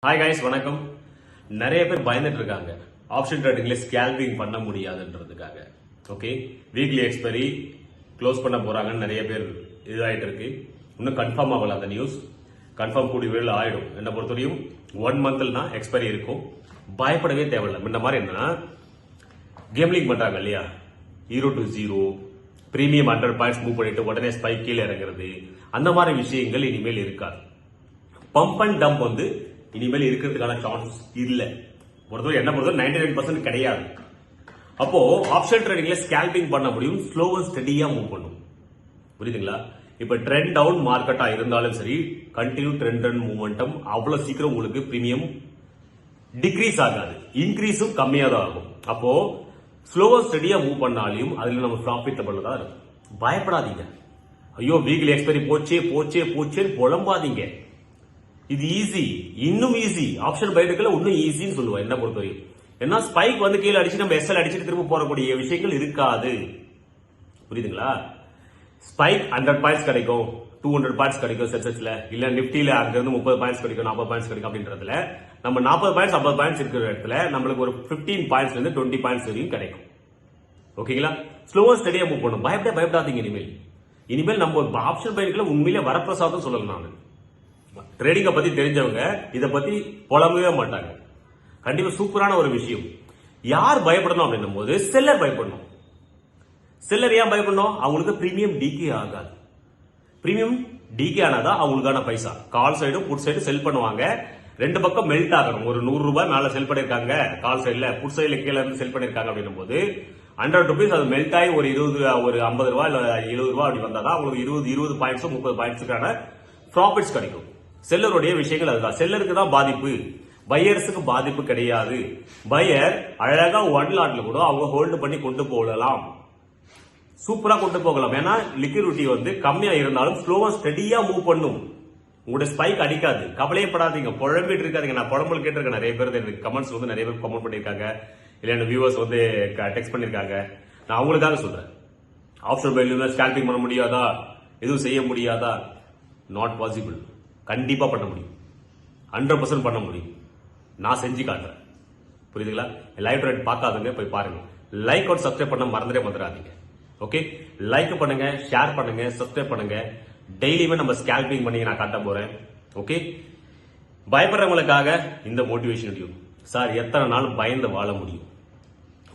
Hi guys, வணக்கம். நிறைய பேர் பயந்துட்டு இருக்காங்க ஆப்ஷன் ட்ரேடிங்ல ஸ்கேல்பிங் பண்ண முடியாதுன்றதுக்காக. ஓகே, வீக்லி எக்ஸ்பைரி க்ளோஸ் பண்ண போறாங்கன்னு நிறைய பேர் இதாயிட்டு இருக்கு. இன்னும் கன்ஃபார்ம் ஆகல அந்த நியூஸ். கன்ஃபார்ம் கூடிய விரைவில் ஆயிடும். என்ன பொறுத்தவரையும் 1 மந்த்ல எக்ஸ்பைரி இருக்கும். பயப்படவே தேவையில்லை. இந்த மாதிரி என்ன கேம்லிங் பண்றாங்க இல்லையா, 0 to 0 பிரீமியம் 100 பாயிண்ட்ஸ் மூவ் பண்ணிட்டு உடனே ஸ்பைக் கீழே இறங்குறது, அந்த மாதிரி விஷயங்கள் இனிமேல் இருக்காது. பம்ப் அண்ட் டம்ப் இனிமேல் இருக்கிறதுக்கான சான்ஸ் இல்ல. என்ன பொறுத்தவரை 99% கிடையாது. அப்போ ஆப்ஷன் ட்ரேடிங்ல ஸ்கேல்பிங் பண்ண முடியும், ஸ்லோ அண்ட் ஸ்டெடியா மூவ் பண்ணும். புரியுதுங்களா? இப்ப ட்ரெண்ட் டவுன் மார்க்கெட்டா இருந்தாலும் சரி, கண்டினியூ ட்ரெண்ட் அண்ட் மூவ்மெண்டம் அவ்வளவு சீக்கிரம் உங்களுக்கு பிரீமியம் டிக்ரீஸ் ஆகாது, இன்க்ரீஸும் கம்மியா தான் ஆகும். அப்போ ஸ்லோவா ஸ்டெடியா மூவ் பண்ணாலையும் அதுல நம்ம ப்ராஃபிட்டபிள் தான் இருக்கும். பயப்படாதீங்க. ஐயோ வீக்லி எக்ஸ்பைரி போச்சே போச்சே போச்சேன்னு புலம்பாதீங்க. இது ஈஸி, இன்னும் ஈஸி. ஆப்ஷன் பைட்டுக்குள்ள இன்னும் ஈஸின்னு சொல்லுவேன் என்ன பொறுத்தவரையும். ஏன்னா ஸ்பைக் கீழே அடிச்சு நம்ம எஸ்எல் அடிச்சுட்டு திரும்ப போறக்கூடிய விஷயங்கள் இருக்காது. புரியுதுங்களா? ஸ்பைக் 100 பாயிண்ட்ஸ் கிடைக்கும், 200 பாயிண்ட்ஸ் கிடைக்கும் சென்செக்ஸ்ல, இல்ல நிப்டில அங்க இருந்து 30 பாயிண்ட்ஸ் கிடைக்கும், 40 பாயிண்ட்ஸ் கிடைக்கும். அப்படின்றதுல நம்ம 40 பாயிண்ட்ஸ் 50 பாயிண்ட்ஸ் இருக்கிற இடத்துல நம்மளுக்கு ஒரு 15 பாயிண்ட்ஸ்ல இருந்து 20 பாயிண்ட்ஸ் வரையும் கிடைக்கும். ஓகேங்களா? ஸ்லோவா ஸ்டெடியா மூவ் பண்ணும். பயப்படாதீங்க. இனிமேல் நம்ம ஆப்ஷன் பைட்டுக்குள்ள உண்மையிலே வரப்பிரசாதம் சொல்லலாம். நான் ட்ரேடிங்கை பத்தி தெரிஞ்சவங்க இத பத்தி புலம்பவே மாட்டாங்க. கண்டிப்பா சூப்பரான ஒரு விஷயம். யார் பயப்படணும் அப்படின்னும் போது செல்லர் பயப்படணும். செல்லர் ஏன் பயப்படணும்? அவங்களுக்கு பிரீமியம் டிகே ஆகாது. பிரீமியம் டிகே ஆனாதான் அவங்களுக்கான பைசா. கால் சைடும் புட் சைடும் செல் பண்ணுவாங்க. ரெண்டு பக்கம் மெல்ட் ஆகணும். ஒரு 100 ரூபாய் மேல செல் பண்ணிருக்காங்க கால் சைட்ல, புட் சைட்ல கீழே இருந்து செல் பண்ணிருக்காங்க அப்படின்னும் போது 100 rupees அது மெல்ட் ஆகி ஒரு 50 ரூபாய் இல்ல 70 ரூபாய் அப்படி வந்தாதான் அவங்களுக்கு 20 பாயிண்ட்ஸோ 30 பாயிண்ட்ஸுக்கான ப்ராஃபிட்ஸ் கிடைக்கும். செல்லருடைய விஷயங்கள் அதுதான். செல்லருக்கு தான் பாதிப்பு, பையர்ஸுக்கு பாதிப்பு கிடையாது. பையர் அழகா 1 லாட்ல கூட அவங்க ஹோல்டு பண்ணி கொண்டு போகலாம், சூப்பரா கொண்டு போகலாம். ஏன்னா லிக்விடிட்டி கம்மியா இருந்தாலும் ஸ்லோவா ஸ்டெடியா மூவ் பண்ணும். உங்களுடைய ஸ்பைக் அடிக்காது. கவலையே படாதீங்க, புழம்பிட்டு இருக்காதீங்க. நான் புலம்பல் கேட்டிருக்கேன். நிறைய பேர் கமெண்ட்ஸ் நிறைய பேர் கமெண்ட் பண்ணிருக்காங்க, இல்ல வியூவர்ஸ் டெக்ஸ்ட் பண்ணிருக்காங்க. நான் அவங்களுக்காக சொல்றேன். ஆப்ஷன் பைல ஸ்கேல்பிங் பண்ண முடியாதா, எதுவும் செய்ய முடியாதா? Not possible. கண்டிப்பா பண்ண முடியும், 100% பண்ண முடியும். நான் செஞ்சு காட்டுறேன். புரியுதுங்களா? லைவ் ட்ரேட் பார்க்காதுங்க, போய் பாருங்க. லைக் அண்ட் சப்ஸ்கிரைப் பண்ண மறந்துடாதீங்க. ஓகே, லைக் பண்ணுங்க, ஷேர் பண்ணுங்க, சப்ஸ்கிரைப் பண்ணுங்க. டெய்லியுமே நம்ம ஸ்கேல்பிங் பண்ணி நான் காட்ட போறேன். ஓகே, பயப்படுறவங்களுக்காக இந்த மோட்டிவேஷன் வீடியோ. சார், எத்தனை நாள் பயந்து வாழ முடியும்?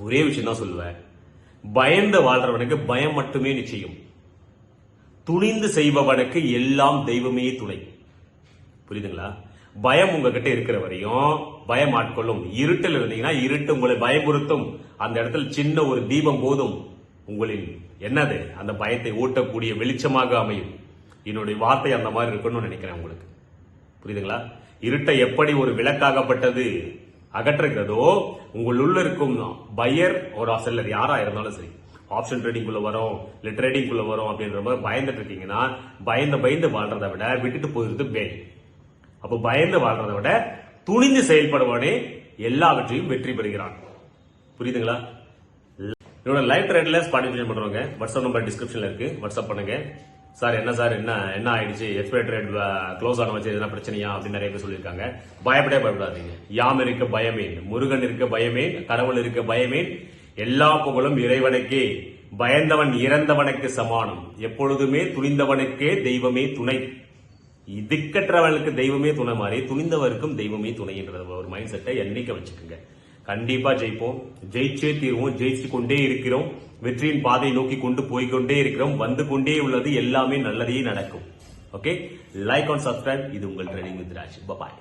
ஒரே விஷயம் தான் சொல்லுவேன். பயந்து வாழ்றவனுக்கு பயம் மட்டுமே நிச்சயம். துணிந்து செய்பவனுக்கு எல்லாம் தெய்வமே துணை. புரியுதுங்களா? பயம் உங்ககிட்ட இருக்கிற வரையும் பயம் ஆட்கொள்ளும். இருட்டில் இருந்தீங்கன்னா இருட்டு உங்களை பயமுறுத்தும். அந்த இடத்துல சின்ன ஒரு தீபம் போதும் உங்களின் என்னது அந்த பயத்தை ஊட்டக்கூடிய வெளிச்சமாக அமையும். என்னுடைய வார்த்தை அந்த மாதிரி இருக்குன்னு நினைக்கிறேன் உங்களுக்கு. புரியுதுங்களா? இருட்டை எப்படி ஒரு விளக்காகப்பட்டது அகற்றுகிறதோ, உங்களுள்ள இருக்கும் பையர் ஒரு செல்லர் யாரா இருந்தாலும் சரி, ஆப்ஷன் ட்ரேடிங் குள்ள வரும் இல்ல ட்ரேடிங் குள்ள வரும் அப்படின்ற மாதிரி பயந்துட்டு இருக்கீங்கன்னா, பயந்து வாழ்றதை விட விட்டுட்டு போயிருந்து பேர். அப்ப பயந்து வாழ்றதை விட துணிந்து செயல்படுவனே எல்லாவற்றையும் வெற்றி பெறுகிறான். புரியுதுங்களா? என்னோட லைவ் ட்ரேட்ல பார்ட்டிசிபேட் பண்றவங்க வாட்ஸ்அப் நம்பர் டிஸ்கிரிப்ஷன்ல இருக்கு, வாட்ஸ்அப் பண்ணுங்க. சார் என்ன ஆயிடுச்சு, எக்ஸ்பைரி ட்ரேட் க்ளோஸ் ஆன வச்சு எதனா பிரச்சனையா அப்படின்னு நிறைய பேர் சொல்லியிருக்காங்க. பயப்படாதீங்க. யாம் இருக்க பயமே, முருகன் இருக்க பயமே, கடவுள் இருக்க பயமே, எல்லா புகழும் இறைவனுக்கே. பயந்தவன் இறந்தவனுக்கு சமானம். எப்பொழுதுமே துணிந்தவனுக்கே தெய்வமே துணை. திக்கற்றவனுக்கு தெய்வமே துணை மாதிரி துணிந்தவருக்கும் தெய்வமே துணை என்ற ஒரு மைண்ட் செட்டை என்னைக்கு வச்சுக்கோங்க. கண்டிப்பா ஜெயிப்போம், ஜெயிச்சே தீர்வோம், ஜெயிச்சு கொண்டே இருக்கிறோம். வெற்றியின் பாதை நோக்கி கொண்டு போய்கொண்டே இருக்கிறோம். வந்து கொண்டே உள்ளது, எல்லாமே நல்லதே நடக்கும். Okay, like and subscribe. இது உங்கள் ட்ரேடிங் வித் ராஜ். பாய்.